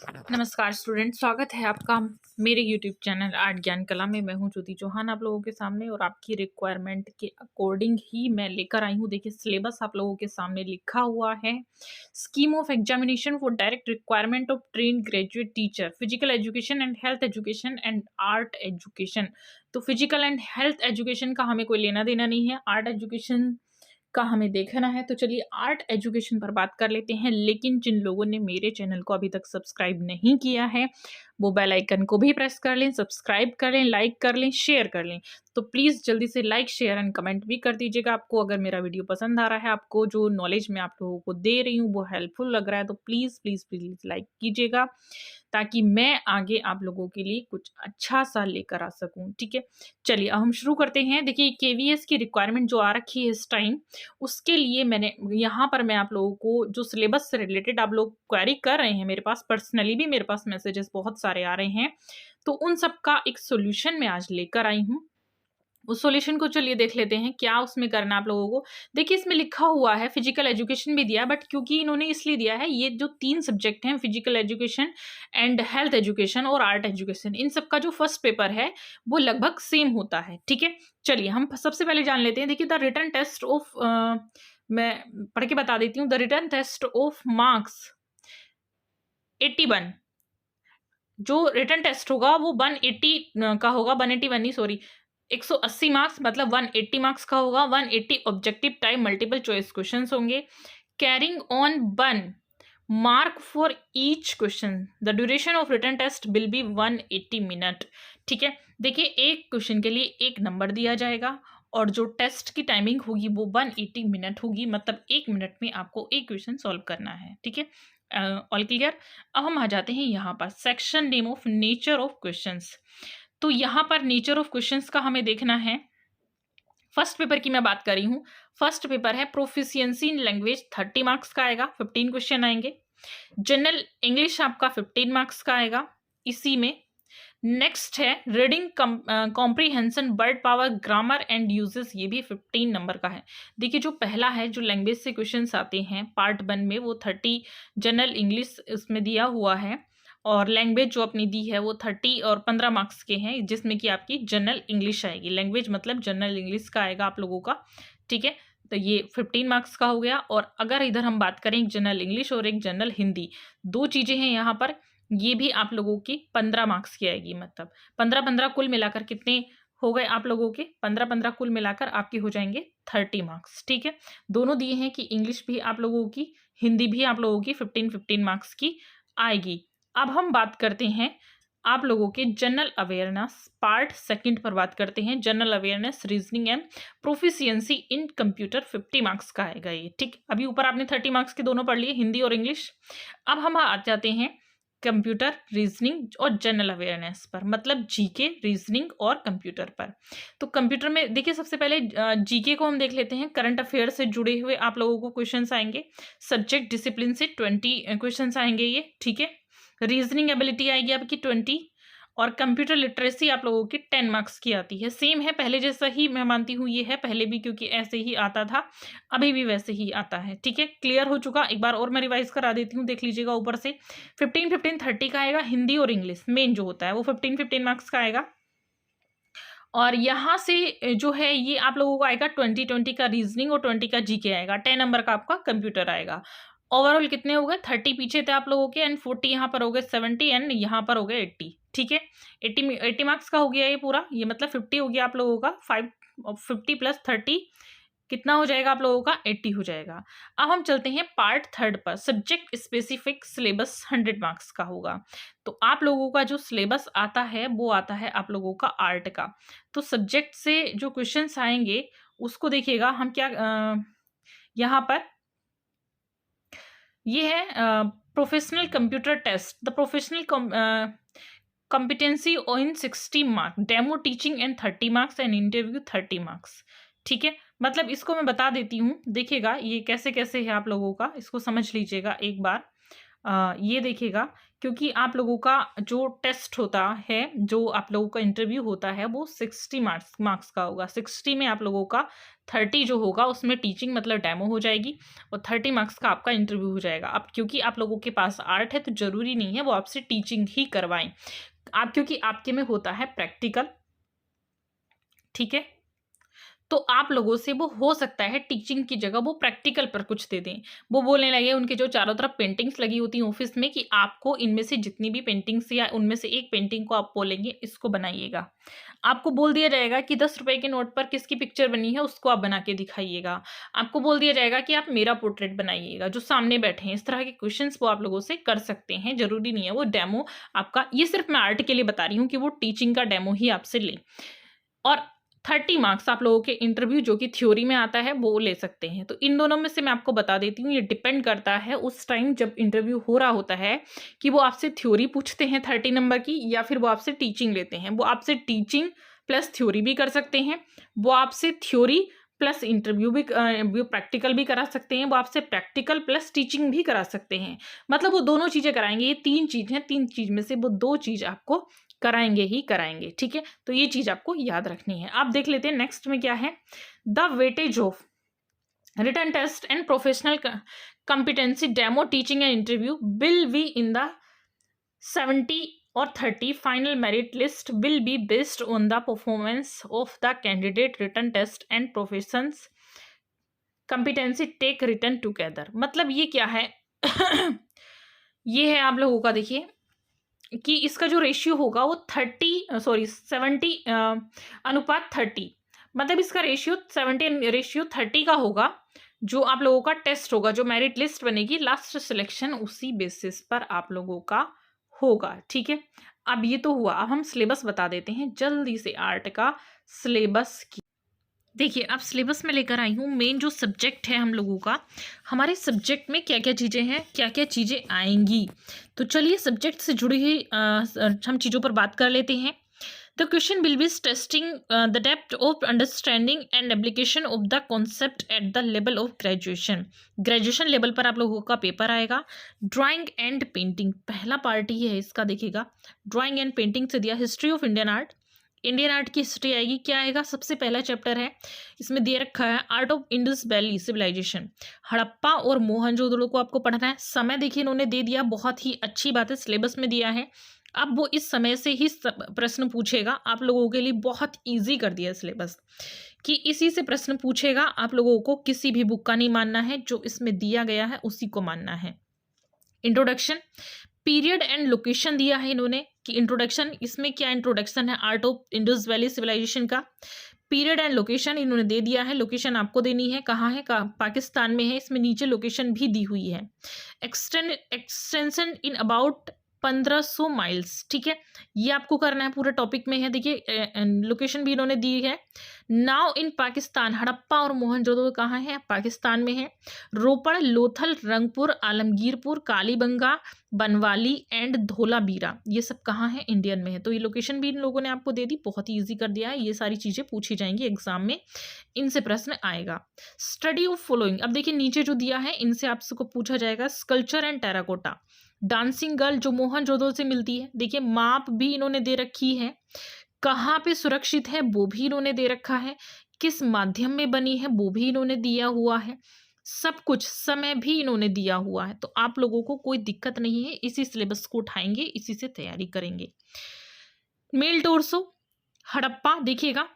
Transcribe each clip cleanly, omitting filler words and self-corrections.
नमस्कार स्टूडेंट, स्वागत है आपका मेरे यूट्यूब चैनल आर्ट ज्ञान कला में। मैं हूं ज्योति चौहान आप लोगों के सामने, और आपकी रिक्वायरमेंट के अकॉर्डिंग ही मैं लेकर आई हूं। देखिए, सिलेबस आप लोगों के सामने लिखा हुआ है। Scheme of examination for direct requirement of train graduate teacher, physical education and health education and art education. तो फिजिकल एंड हेल्थ एजुकेशन का हमें कोई लेना देना नहीं है, आर्ट एजुकेशन का हमें देखना है। तो चलिए आर्ट एजुकेशन पर बात कर लेते हैं। लेकिन जिन लोगों ने मेरे चैनल को अभी तक सब्सक्राइब नहीं किया है, वो बेल आइकन को भी प्रेस कर लें, सब्सक्राइब कर लें, लाइक कर लें, शेयर कर लें। तो प्लीज़ जल्दी से लाइक, शेयर एंड कमेंट भी कर दीजिएगा। आपको अगर मेरा वीडियो पसंद आ रहा है, आपको जो नॉलेज मैं आप लोगों को दे रही हूँ वो हेल्पफुल लग रहा है, तो प्लीज़ प्लीज़ प्लीज़ लाइक कीजिएगा, ताकि मैं आगे आप लोगों के लिए कुछ अच्छा सा लेकर आ सकूं। ठीक है, चलिए अब हम शुरू करते हैं। देखिए, केवीएस की रिक्वायरमेंट जो आ रखी है इस टाइम, उसके लिए मैंने यहाँ पर मैं आप लोगों को जो सिलेबस से रिलेटेड आप लोग क्वेरी कर रहे हैं, मेरे पास पर्सनली भी मेरे पास मैसेजेस बहुत सारे आ रहे हैं, तो उन सब का एक सॉल्यूशन मैं आज लेकर आई हूँ। उस सॉल्यूशन को चलिए देख लेते हैं क्या उसमें करना है आप लोगों को। देखिए, इसमें लिखा हुआ है फिजिकल एजुकेशन भी दिया है, बट क्योंकि इन्होंने इसलिए दिया है, ये जो 3 सब्जेक्ट हैं, physical education and health education और आर्ट एजुकेशन, इन सब का जो फर्स्ट पेपर है वो लगभग सेम होता है। ठीक है, चलिए हम सबसे पहले जान लेते हैं। देखिए, द रिटन टेस्ट ऑफ मैं पढ़ के बता देती हूँ। The written test of marks 81, जो रिटन टेस्ट होगा वो 180 का होगा, 181 नहीं, सॉरी, 180 मार्क्स मतलब 180 मार्क्स का होगा। 180 objective type multiple choice questions होंगे। Carrying on 1 mark for each question. The duration of written test will be 180 minute. ठीक है, देखिए, एक क्वेश्चन के लिए 1 नंबर दिया जाएगा, और जो टेस्ट की टाइमिंग होगी वो 180 मिनट होगी, मतलब 1 मिनट में आपको एक क्वेश्चन सॉल्व करना है। ठीक है, ऑल क्लियर। अब हम आ जाते हैं यहाँ पर section name of nature of questions. तो यहाँ पर नेचर ऑफ क्वेश्चंस का हमें देखना है। फर्स्ट पेपर की मैं बात कर रही हूँ। फर्स्ट पेपर है प्रोफिशिएंसी इन लैंग्वेज, 30 मार्क्स का आएगा, 15 क्वेश्चन आएंगे। जनरल इंग्लिश आपका 15 मार्क्स का आएगा इसी में। नेक्स्ट है reading comprehension, word power, grammar and uses, ये भी 15 नंबर का है। देखिए, जो पहला है, जो लैंग्वेज से क्वेश्चंस आते हैं पार्ट 1 में, वो 30 जनरल इंग्लिश इसमें दिया हुआ है, और लैंग्वेज जो अपनी दी है वो 30 और 15 मार्क्स के हैं, जिसमें कि आपकी जनरल इंग्लिश आएगी। लैंग्वेज मतलब जनरल इंग्लिश का आएगा आप लोगों का। ठीक है, तो ये 15 मार्क्स का हो गया। और अगर इधर हम बात करें एक जनरल इंग्लिश और एक जनरल हिंदी, 2 चीज़ें हैं यहाँ पर, ये भी आप लोगों की 15 मार्क्स की आएगी। मतलब 15-15 कुल मिलाकर कितने हो गए आप लोगों के? 15-15 कुल मिलाकर आपके हो जाएंगे 30 मार्क्स। ठीक है, दोनों दिए हैं कि इंग्लिश भी आप लोगों की, हिंदी भी आप लोगों की 15-15 मार्क्स की आएगी। अब हम बात करते हैं आप लोगों के जनरल अवेयरनेस पार्ट 2 पर बात करते हैं। General awareness, reasoning and proficiency in computer, 50 marks का आएगा ये। ठीक, अभी ऊपर आपने 30 मार्क्स के दोनों पढ़ लिए, हिंदी और इंग्लिश। अब हम आ जाते हैं कंप्यूटर, रीजनिंग और जनरल अवेयरनेस पर, मतलब जीके, रीजनिंग और कंप्यूटर पर। तो कंप्यूटर में देखिए, सबसे पहले जीके को हम देख लेते हैं। करंट अफेयर से जुड़े हुए आप लोगों को क्वेश्चंस आएंगे। सब्जेक्ट डिसिप्लिन से 20 क्वेश्चंस आएंगे ये। ठीक है, रीजनिंग एबिलिटी आएगी आपकी 20, और कंप्यूटर लिटरेसी आप लोगों की 10 मार्क्स की आती है। सेम है, पहले जैसा ही मैं मानती हूँ ये है, पहले भी क्योंकि ऐसे ही आता था, अभी भी वैसे ही आता है। ठीक है, क्लियर हो चुका। एक बार और मैं रिवाइज करा देती हूँ, देख लीजिएगा ऊपर से। 15-15 30 का आएगा। हिंदी और इंग्लिश मेन जो होता है वो 15-15 मार्क्स का आएगा। और यहाँ से जो है ये आप लोगों को आएगा 20-20 का रीजनिंग और 20 का जीके आएगा। 10 नंबर का आपका कंप्यूटर आएगा। ओवरऑल कितने हो गए? 30 पीछे थे आप लोगों के, एंड 40 यहाँ पर हो गए, 70 एंड यहाँ पर हो गए 80। ठीक है, 80 मार्क्स का हो गया ये पूरा। ये मतलब 50 हो गया आप लोगों का। 50 प्लस 30 कितना हो जाएगा आप लोगों का? 80 हो जाएगा। अब हम चलते हैं पार्ट 3 पर। सब्जेक्ट स्पेसिफिक सिलेबस 100 मार्क्स का होगा। तो आप लोगों का जो सिलेबस आता है वो आता है आप लोगों का आर्ट का। तो सब्जेक्ट से जो क्वेश्चंस आएंगे उसको देखिएगा हम क्या यहाँ पर ये है professional computer test, the professional competency in 60 marks, demo teaching and 30 marks and interview 30 marks. ठीक है, मतलब इसको मैं बता देती हूँ, देखिएगा ये कैसे कैसे है आप लोगों का, इसको समझ लीजिएगा एक बार। ये देखिएगा क्योंकि आप लोगों का जो टेस्ट होता है, जो आप लोगों का इंटरव्यू होता है, वो 60 मार्क्स का होगा। 60 में आप लोगों का 30 जो होगा उसमें टीचिंग मतलब डेमो हो जाएगी, और 30 मार्क्स का आपका इंटरव्यू हो जाएगा। अब क्योंकि आप लोगों के पास आर्ट है तो ज़रूरी नहीं है वो आपसे टीचिंग ही करवाएं, आप क्योंकि आपके में होता है प्रैक्टिकल, ठीक है। तो आप लोगों से वो हो सकता है टीचिंग की जगह वो प्रैक्टिकल पर कुछ दे दें। वो बोलने लगे उनके जो चारों तरफ पेंटिंग्स लगी होती हैं ऑफिस में कि आपको इनमें से जितनी भी पेंटिंग्स या उनमें से एक पेंटिंग को आप बोलेंगे इसको बनाइएगा। आपको बोल दिया जाएगा कि 10 रुपए के नोट पर किसकी पिक्चर बनी है उसको आप बना के दिखाइएगा। आपको बोल दिया जाएगा कि आप मेरा पोर्ट्रेट बनाइएगा जो सामने बैठे हैं। इस तरह के क्वेश्चंस वो आप लोगों से कर सकते हैं। ज़रूरी नहीं है वो डेमो आपका, ये सिर्फ मैं आर्ट के लिए बता रही हूँ कि वो टीचिंग का डेमो ही आपसे लें। और 30 मार्क्स आप लोगों के इंटरव्यू जो कि थ्योरी में आता है वो ले सकते हैं। तो इन दोनों में से मैं आपको बता देती हूँ, ये डिपेंड करता है उस टाइम जब इंटरव्यू हो रहा होता है कि वो आपसे थ्योरी पूछते हैं 30 नंबर की, या फिर वो आपसे टीचिंग लेते हैं। वो आपसे टीचिंग प्लस थ्योरी भी कर सकते हैं, वो आपसे थ्योरी प्लस इंटरव्यू भी प्रैक्टिकल भी करा सकते हैं, वो आपसे प्रैक्टिकल प्लस टीचिंग भी करा सकते हैं। मतलब वो दोनों चीज़ें कराएंगे। ये 3 चीज़ हैं, 3 चीज़ में से वो 2 चीज़ आपको कराएंगे ही कराएंगे, ठीक है। तो ये चीज़ आपको याद रखनी है। आप देख लेते हैं नेक्स्ट में क्या है। The weightage of written test and professional competency demo teaching and interview will be in the 70 or 30 final merit list will be based on the performance of the candidate written test and professions competency take written together। मतलब ये क्या है ये है आप लोगों का, देखिए कि इसका जो रेशियो होगा वो 70 अनुपात 30, मतलब इसका रेशियो 70:30 का होगा। जो आप लोगों का टेस्ट होगा, जो मेरिट लिस्ट बनेगी लास्ट सिलेक्शन उसी बेसिस पर आप लोगों का होगा, ठीक है। अब ये तो हुआ, अब हम सिलेबस बता देते हैं जल्दी से आर्ट का सिलेबस की। देखिए अब सिलेबस में लेकर आई हूँ मेन जो सब्जेक्ट है हम लोगों का, हमारे सब्जेक्ट में क्या क्या चीज़ें हैं, क्या क्या चीज़ें आएंगी। तो चलिए सब्जेक्ट से जुड़ी हुई हम चीज़ों पर बात कर लेते हैं। The question will be testing the depth of understanding and application of the concept at the level of graduation level पर आप लोगों का पेपर आएगा। ड्राइंग एंड पेंटिंग पहला पार्ट ही है इसका, देखिएगा ड्राइंग एंड पेंटिंग से दिया history of Indian art. Indian art की हिस्ट्री आएगी, क्या आएगा, सबसे पहला चैप्टर है इसमें दे रखा है art of Indus valley civilisation, Harappa और मोहनजोदड़ो को आपको पढ़ना है। समय देखिए इन्होंने दे दिया, बहुत ही अच्छी बात है, सिलेबस में दिया है। अब वो इस समय से ही प्रश्न पूछेगा आप लोगों के लिए, बहुत ईजी कर दिया सिलेबस कि इसी से प्रश्न पूछेगा। आप लोगों को किसी भी बुक का नहीं मानना है, जो इसमें दिया गया है उसी को मानना है। इंट्रोडक्शन, पीरियड एंड लोकेशन दिया है इन्होंने कि इंट्रोडक्शन, इसमें क्या इंट्रोडक्शन है art of Indus valley civilisation का। पीरियड एंड लोकेशन इन्होंने दे दिया है, लोकेशन आपको देनी है, कहाँ है, पाकिस्तान में है, इसमें नीचे लोकेशन भी दी हुई है। एक्सटेंशन इन अबाउट 1500 माइल्स, ठीक है, ये आपको करना है, पूरे टॉपिक में है। देखिए लोकेशन भी इन्होंने दी है। नाउ इन पाकिस्तान, हड़प्पा और मोहनजोदड़ो कहाँ है, पाकिस्तान में है। रोपड़, लोथल, रंगपुर, आलमगीरपुर, कालीबंगा, बनवाली एंड धोलावीरा, ये सब कहाँ है, इंडियन में है। तो ये लोकेशन भी इन लोगों ने आपको दे दी, बहुत ही ईजी कर दिया है। ये सारी चीज़ें पूछी जाएंगी एग्जाम में, इनसे प्रश्न आएगा। स्टडी ऑफ फॉलोइंग, अब देखिए नीचे जो दिया है इनसे आपको पूछा जाएगा। Sculpture and terracotta, dancing girl जो मोहनजोदड़ो से मिलती है, देखिए माप भी इन्होंने दे रखी है, कहाँ पे सुरक्षित है वो भी इन्होंने दे रखा है, किस माध्यम में बनी है वो भी इन्होंने दिया हुआ है, सब कुछ समय भी इन्होंने दिया हुआ है। तो आप लोगों को कोई दिक्कत नहीं है, इसी सिलेबस को उठाएंगे, इसी से तैयारी करेंगे। मेल टोर्सो, हड़प्पा देखिएगा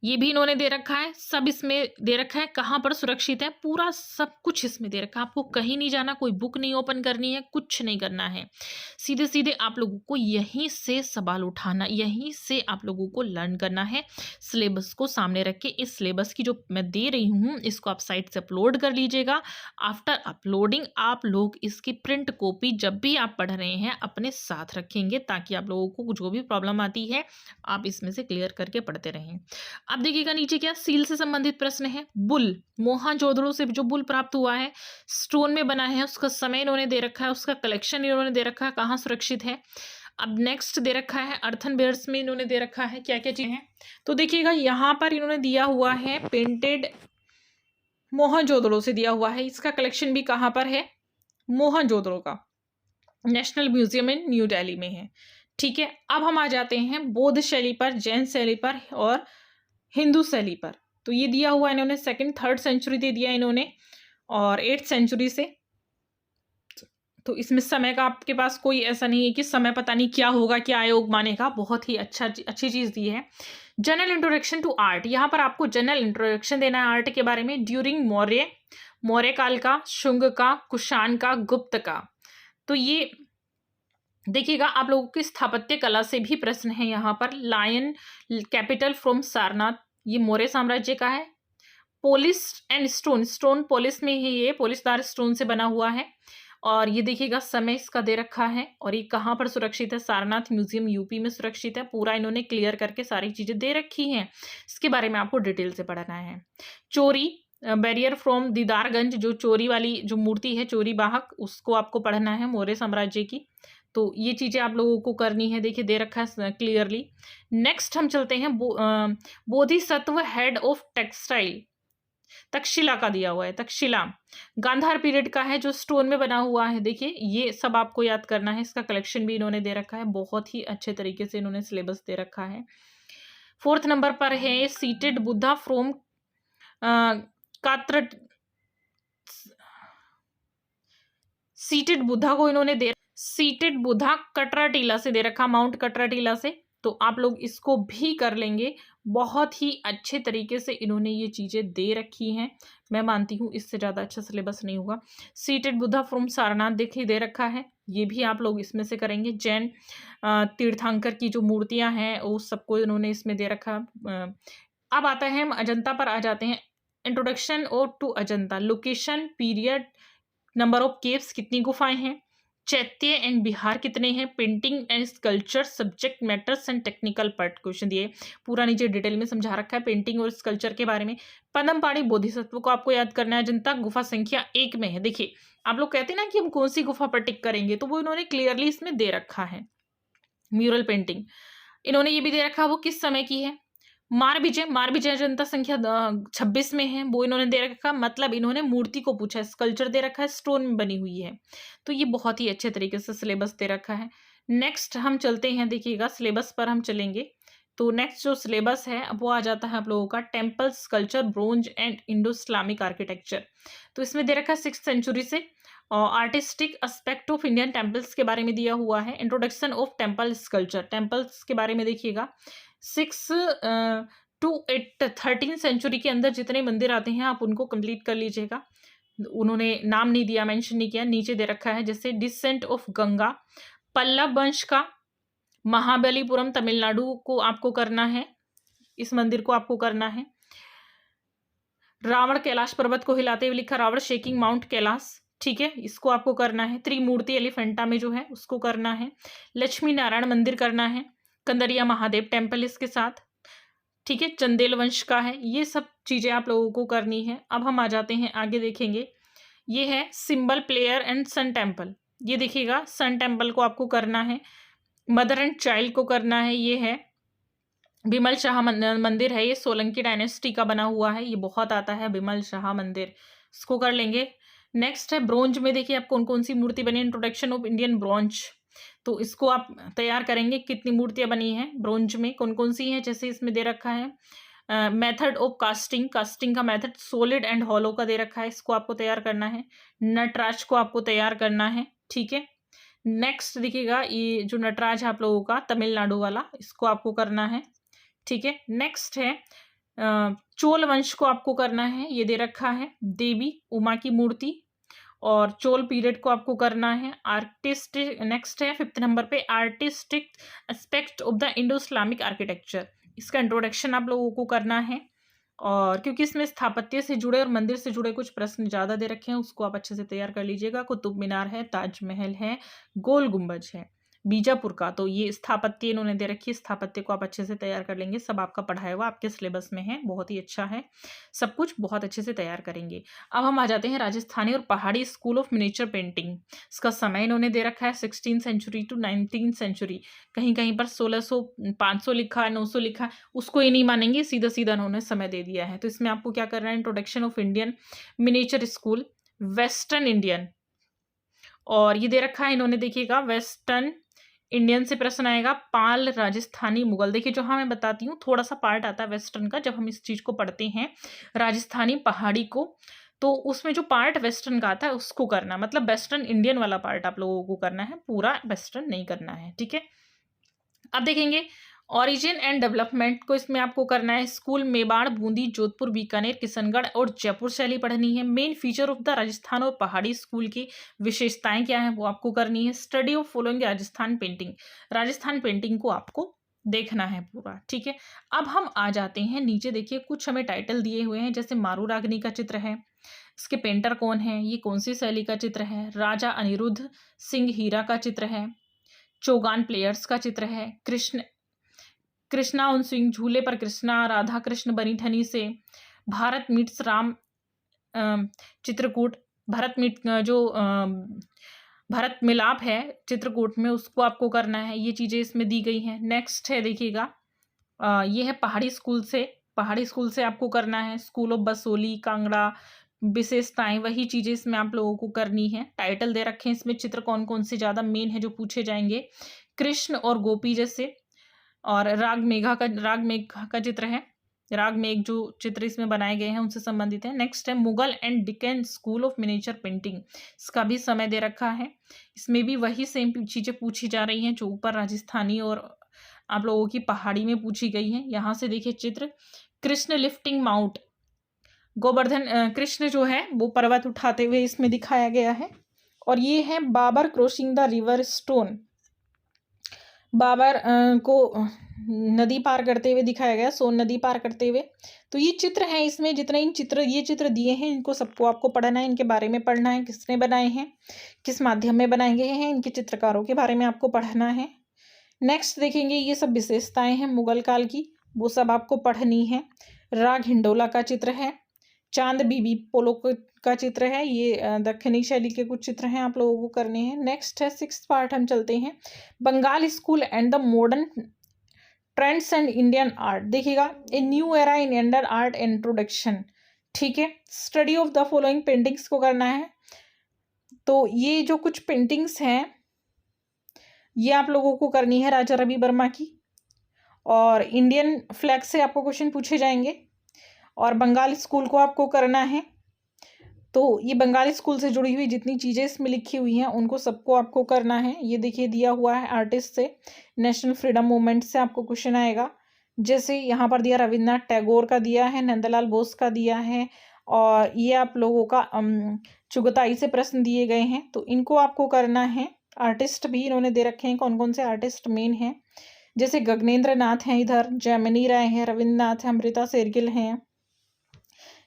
ये भी इन्होंने दे रखा है, सब इसमें दे रखा है, कहाँ पर सुरक्षित है, पूरा सब कुछ इसमें दे रखा है। आपको कहीं नहीं जाना, कोई बुक नहीं ओपन करनी है, कुछ नहीं करना है, सीधे सीधे आप लोगों को यहीं से सवाल उठाना, यहीं से आप लोगों को लर्न करना है। सिलेबस को सामने रख के, इस सिलेबस की जो मैं दे रही हूँ इसको आप साइट से अपलोड कर लीजिएगा। आफ्टर अपलोडिंग आप लोग इसकी प्रिंट कॉपी जब भी आप पढ़ रहे हैं अपने साथ रखेंगे, ताकि आप लोगों को जो भी प्रॉब्लम आती है आप इसमें से क्लियर करके पढ़ते रहें। अब देखिएगा नीचे क्या सील से संबंधित प्रश्न है। बुल, मोहनजोदड़ो से जो बुल प्राप्त हुआ है स्टोन में बना है, उसका समय इन्होंने दे रखा है, उसका कलेक्शन इन्होंने दे रखा है, कहाँ सुरक्षित है। अब नेक्स्ट दे रखा है अर्थनवेयर्स में इन्होंने दे रखा है क्या क्या चीजें हैं। तो देखिएगा यहाँ पर इन्होंने दिया हुआ है पेंटेड मोहनजोदड़ो से दिया हुआ है, इसका कलेक्शन भी कहाँ पर है, मोहनजोदड़ो का। National museum in new Delhi में है। ठीक है, अब हम आ जाते हैं बौद्ध शैली पर, जैन शैली पर और हिंदू शैली पर। तो ये दिया हुआ इन्होंने 2nd 3rd सेंचुरी दे दिया इन्होंने और 8th सेंचुरी से। तो इसमें समय का आपके पास कोई ऐसा नहीं है कि समय पता नहीं क्या होगा, क्या आयोग मानेगा, बहुत ही अच्छी चीज दी है। जनरल इंट्रोडक्शन टू आर्ट, यहाँ पर आपको जनरल इंट्रोडक्शन देना है आर्ट के बारे में। ड्यूरिंग मौर्य काल का, शुंग का, कुषाण का, गुप्त का। तो ये देखिएगा आप लोगों की स्थापत्य कला से भी प्रश्न है यहाँ पर। लायन कैपिटल फ्रॉम सारनाथ, ये मौर्य साम्राज्य का है। पोलिस एंड स्टोन पोलिस में ही, ये पोलिसदार स्टोन से बना हुआ है। और ये देखिएगा समय इसका दे रखा है और ये कहाँ पर सुरक्षित है, सारनाथ म्यूजियम यूपी में सुरक्षित है। पूरा इन्होंने क्लियर करके सारी चीजें दे रखी हैं, इसके बारे में आपको डिटेल से पढ़ना है। चोरी बैरियर फ्रॉम दीदारगंज, जो चोरी वाली जो मूर्ति है, चोरी वाहक, उसको आपको पढ़ना है मौर्य साम्राज्य की। तो ये चीजें आप लोगों को करनी है, देखिए दे रखा है क्लियरली। नेक्स्ट हम चलते हैं Bodhisattva head of textile, Takshashila का दिया हुआ है। तक्षशिला गांधार पीरियड का है, जो स्टोन में बना हुआ है। देखिए ये सब आपको याद करना है, इसका कलेक्शन भी इन्होंने दे रखा है, बहुत ही अच्छे तरीके से इन्होंने सिलेबस दे रखा है। 4th नंबर पर है seated Buddha from Katra, seated Buddha को इन्होंने सीटेड बुद्धा कटराटीला से दे रखा, माउंट कटराटीला से। तो आप लोग इसको भी कर लेंगे, बहुत ही अच्छे तरीके से इन्होंने ये चीजें दे रखी हैं। मैं मानती हूँ इससे ज्यादा अच्छा सिलेबस नहीं होगा। सीटेड बुद्धा फ्रॉम सारनाथ देखिए दे रखा है, ये भी आप लोग इसमें से करेंगे। जैन तीर्थंकर की जो मूर्तियां हैं वो सबको इन्होंने इसमें दे रखा। अब आता है, हम अजंता पर आ जाते हैं। इंट्रोडक्शन और to Ajanta, location, period, number of caves, कितनी गुफाएं हैं, चैत्य एंड बिहार कितने हैं, painting and sculpture, subject matters and technical part question दिए। पूरा नीचे डिटेल में समझा रखा है पेंटिंग और स्कल्पचर के बारे में। पद्मपाणि बोधिसत्व को आपको याद करना है। अजंता गुफा संख्या 1 में है। देखिए आप लोग कहते हैं ना कि हम कौन सी गुफा पर टिक करेंगे, तो वो इन्होंने क्लियरली इसमें दे रखा है। म्यूरल पेंटिंग इन्होंने ये भी दे रखा, वो किस समय की है। मारविजय अजंता संख्या 26 में है, वो इन्होंने दे रखा, मतलब इन्होंने मूर्ति को पूछा है। स्कल्पचर दे रखा है, स्टोन में बनी हुई है। तो ये बहुत ही अच्छे तरीके से सिलेबस दे रखा है। नेक्स्ट हम चलते हैं, देखिएगा सिलेबस पर हम चलेंगे। तो नेक्स्ट जो सिलेबस है अब वो आ जाता है आप लोगों का temple sculpture, bronze and Indo Islamic architecture. तो इसमें दे रखा है 6th सेंचुरी से। और artistic aspect of Indian temples के बारे में दिया हुआ है। Introduction of temple sculpture, temples के बारे में देखिएगा। 6 to 8 13 सेंचुरी के अंदर जितने मंदिर आते हैं आप उनको कंप्लीट कर लीजिएगा। उन्होंने नाम नहीं दिया, मेंशन नहीं किया, नीचे दे रखा है। जैसे डिसेंट ऑफ गंगा, पल्लव वंश का, महाबलीपुरम तमिलनाडु को आपको करना है, इस मंदिर को आपको करना है। रावण कैलाश पर्वत को हिलाते हुए लिखा, रावण शेकिंग माउंट कैलाश, ठीक है, इसको आपको करना है। त्रिमूर्ति एलिफेंटा में जो है उसको करना है। लक्ष्मी नारायण मंदिर करना है। कंदरिया महादेव टेम्पल इसके साथ, ठीक है, चंदेल वंश का है। ये सब चीजें आप लोगों को करनी है। अब हम आ जाते हैं आगे, देखेंगे ये है cymbal player and sun temple. ये देखिएगा सन टेम्पल को आपको करना है। मदर एंड चाइल्ड को करना है। ये है बिमल शाह मंदिर है, ये सोलंकी डायनेस्टी का बना हुआ है, ये बहुत आता है बिमल शाह मंदिर, इसको कर लेंगे। नेक्स्ट है ब्रोंज में, देखिए आप कौन कौन सी मूर्ति बनी, इंट्रोडक्शन ऑफ इंडियन ब्रोंज, तो इसको आप तैयार करेंगे। कितनी मूर्तियां बनी हैं ब्रोंज में, कौन कौन सी हैं, जैसे इसमें दे रखा है मेथड ऑफ कास्टिंग, कास्टिंग का मेथड सॉलिड एंड हॉलो का दे रखा है, इसको आपको तैयार करना है। नटराज को आपको तैयार करना है, ठीक है। नेक्स्ट देखिएगा ये जो नटराज है आप लोगों का तमिलनाडु वाला, इसको आपको करना है, ठीक है। नेक्स्ट है चोल वंश को आपको करना है, ये दे रखा है देवी उमा की मूर्ति, और चोल पीरियड को आपको करना है। आर्टिस्टिक नेक्स्ट है 5th नंबर पे artistic aspect of the Indo Islamic architecture, इसका इंट्रोडक्शन आप लोगों को करना है। और क्योंकि इसमें स्थापत्य से जुड़े और मंदिर से जुड़े कुछ प्रश्न ज़्यादा दे रखे हैं, उसको आप अच्छे से तैयार कर लीजिएगा। कुतुब मीनार है, ताजमहल है, गोल गुम्बज है बीजापुर का, तो ये स्थापत्य इन्होंने दे रखी है, स्थापत्य को आप अच्छे से तैयार कर लेंगे। सब आपका पढ़ाया हुआ आपके सिलेबस में है, बहुत ही अच्छा है, सब कुछ बहुत अच्छे से तैयार करेंगे। अब हम आ जाते हैं राजस्थानी और पहाड़ी स्कूल ऑफ मिनिएचर पेंटिंग। इसका समय इन्होंने दे रखा है 16th century to 19th century. कहीं कहीं पर 1600 500 लिखा है, 900 लिखा है, उसको ही नहीं मानेंगे, सीधा सीधा उन्होंने समय दे दिया है। तो इसमें आपको क्या करना है, introduction of Indian miniature school, western Indian और ये दे रखा है इन्होंने, देखिएगा वेस्टर्न इंडियन से प्रश्न आएगा, पाल, राजस्थानी, मुगल। देखिए जो हाँ मैं बताती हूँ, थोड़ा सा पार्ट आता है वेस्टर्न का जब हम इस चीज को पढ़ते हैं, राजस्थानी पहाड़ी को, तो उसमें जो पार्ट वेस्टर्न का आता है उसको करना, मतलब वेस्टर्न इंडियन वाला पार्ट आप लोगों को करना है, पूरा वेस्टर्न नहीं करना है, ठीक है। अब देखेंगे ओरिजिन एंड डेवलपमेंट को, इसमें आपको करना है स्कूल मेवाड़, बूंदी, जोधपुर, बीकानेर, किशनगढ़ और जयपुर शैली पढ़नी है। Main feature of the Rajasthan और पहाड़ी स्कूल की विशेषताएं क्या हैं वो आपको करनी है। Study of following Rajasthan painting, Rajasthan painting को आपको देखना है पूरा, ठीक है। अब हम आ जाते हैं नीचे, देखिए कुछ हमें टाइटल दिए हुए हैं, जैसे मारू रागनी का चित्र है, इसके पेंटर कौन है, ये कौन सी शैली का चित्र है, राजा अनिरुद्ध सिंह हीरा का चित्र है, चौगान प्लेयर्स का चित्र है, कृष्णा उन सिंह झूले पर कृष्णा, राधा कृष्ण बनी ठनी से, भारत मीट्स राम चित्रकूट, भारत मीट जो भारत मिलाप है चित्रकूट में, उसको आपको करना है। ये चीजें इसमें दी गई हैं। नेक्स्ट है देखिएगा, ये है पहाड़ी स्कूल से, पहाड़ी स्कूल से आपको करना है स्कूल ऑफ बसोली, कांगड़ा, विशेषताएं, वही चीजें इसमें आप लोगों को करनी है। टाइटल दे रखे हैं इसमें, चित्र कौन कौन से ज्यादा मेन है जो पूछे जाएंगे, कृष्ण और गोपी जैसे, और राग मेघ का चित्र है, राग मेघ जो चित्र इसमें बनाए गए हैं उनसे संबंधित है। नेक्स्ट है Mughal and Deccan school of miniature painting, इसका भी समय दे रखा है, इसमें भी वही सेम चीजें पूछी जा रही हैं जो ऊपर राजस्थानी और आप लोगों की पहाड़ी में पूछी गई हैं। यहाँ से देखिए चित्र, कृष्ण लिफ्टिंग माउंट, गोवर्धन कृष्ण जो है वो पर्वत उठाते हुए इसमें दिखाया गया है। और ये है Babur crossing the river stone, Babur को नदी पार करते हुए दिखाया गया, सोन नदी पार करते हुए। तो ये चित्र हैं, इसमें जितने ये चित्र दिए हैं इनको सबको आपको पढ़ना है, इनके बारे में पढ़ना है, किसने बनाए हैं, किस माध्यम में बनाए गए हैं, इनके चित्रकारों के बारे में आपको पढ़ना है। नेक्स्ट देखेंगे, ये सब विशेषताएं हैं मुगल काल की, वो सब आपको पढ़नी है। राग हिंडोला का चित्र है, चांद बीबी पोलो का चित्र है, ये दक्षिणी शैली के कुछ चित्र हैं आप लोगों को करने हैं। नेक्स्ट है 6th पार्ट, हम चलते हैं Bengal school and the modern trends and Indian art. देखिएगा a new era in Indian art introduction, ठीक है। Study of the following paintings को करना है। तो ये जो कुछ पेंटिंग्स हैं ये आप लोगों को करनी है राजा रवि वर्मा की, और इंडियन फ्लैग से आपको क्वेश्चन पूछे जाएंगे, और बंगाल स्कूल को आपको करना है। तो ये बंगाली स्कूल से जुड़ी हुई जितनी चीज़ें इसमें लिखी हुई हैं उनको सबको आपको करना है। ये देखिए दिया हुआ है आर्टिस्ट से, नेशनल फ्रीडम मूवमेंट से आपको क्वेश्चन आएगा। जैसे यहाँ पर दिया रविन्द्रनाथ टैगोर का दिया है, नंदलाल बोस का दिया है, और ये आप लोगों का चुगताई से प्रश्न दिए गए हैं, तो इनको आपको करना है। आर्टिस्ट भी इन्होंने दे रखे हैं, कौन कौन से आर्टिस्ट मेन हैं, जैसे गगनेंद्र नाथ हैं इधर, जैमिनी राय हैं, रविन्द्रनाथ हैं, अमृता शेरगिल हैं,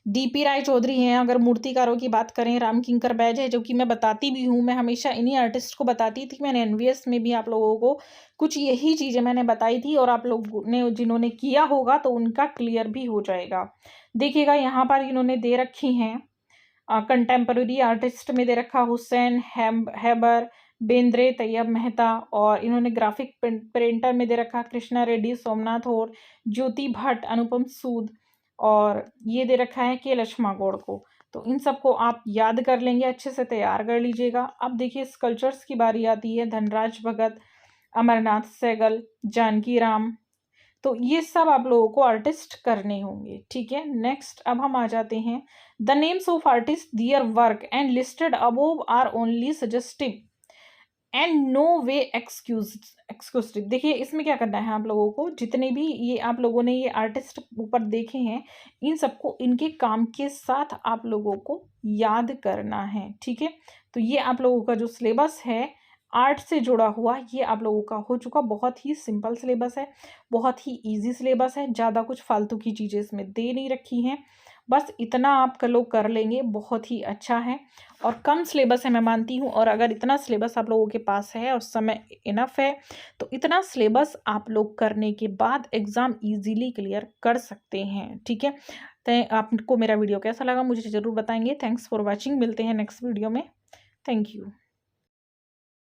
डीपी राय चौधरी हैं। अगर मूर्तिकारों की बात करें, राम किंकर बैज है, जो कि मैं बताती भी हूँ, मैं हमेशा इन्हीं आर्टिस्ट को बताती थी। मैंने एनवीएस में भी आप लोगों को कुछ यही चीज़ें मैंने बताई थी, और आप लोगों ने जिन्होंने किया होगा तो उनका क्लियर भी हो जाएगा। देखिएगा यहाँ पर इन्होंने दे रखी हैं कंटेम्प्रेरी आर्टिस्ट में दे रखा हुसैन हैबर, बेंद्रे, तैयब मेहता, और इन्होंने ग्राफिक पेंटर में दे रखा कृष्णा रेड्डी, सोमनाथ और ज्योति भट्ट, अनुपम सूद, और ये दे रखा है के लक्ष्मा गौड़ को। तो इन सबको आप याद कर लेंगे, अच्छे से तैयार कर लीजिएगा। अब देखिए स्कल्पचर्स की बारी आती है, धनराज भगत, अमरनाथ सहगल, जानकी राम, तो ये सब आप लोगों को आर्टिस्ट करने होंगे, ठीक है। नेक्स्ट अब हम आ जाते हैं the names of artist, their work and listed above are only suggestive and no way exhaustive. देखिए इसमें क्या करना है आप लोगों को, जितने भी ये आप लोगों ने ये आर्टिस्ट ऊपर देखे हैं इन सबको इनके काम के साथ आप लोगों को याद करना है, ठीक है। तो ये आप लोगों का जो सिलेबस है आर्ट से जुड़ा हुआ, ये आप लोगों का हो चुका। बहुत ही सिंपल सिलेबस है, बहुत ही इजी सिलेबस है, ज़्यादा कुछ फालतू की चीज़ें इसमें दे नहीं रखी हैं। बस इतना आप लोग कर लेंगे, बहुत ही अच्छा है, और कम सिलेबस है मैं मानती हूँ। और अगर इतना सिलेबस आप लोगों के पास है और समय इनफ है तो इतना सिलेबस आप लोग करने के बाद एग्ज़ाम इजीली क्लियर कर सकते हैं, ठीक है। तो आपको मेरा वीडियो कैसा लगा मुझे ज़रूर बताएंगे। थैंक्स फॉर वॉचिंग, मिलते हैं नेक्स्ट वीडियो में। Thank you.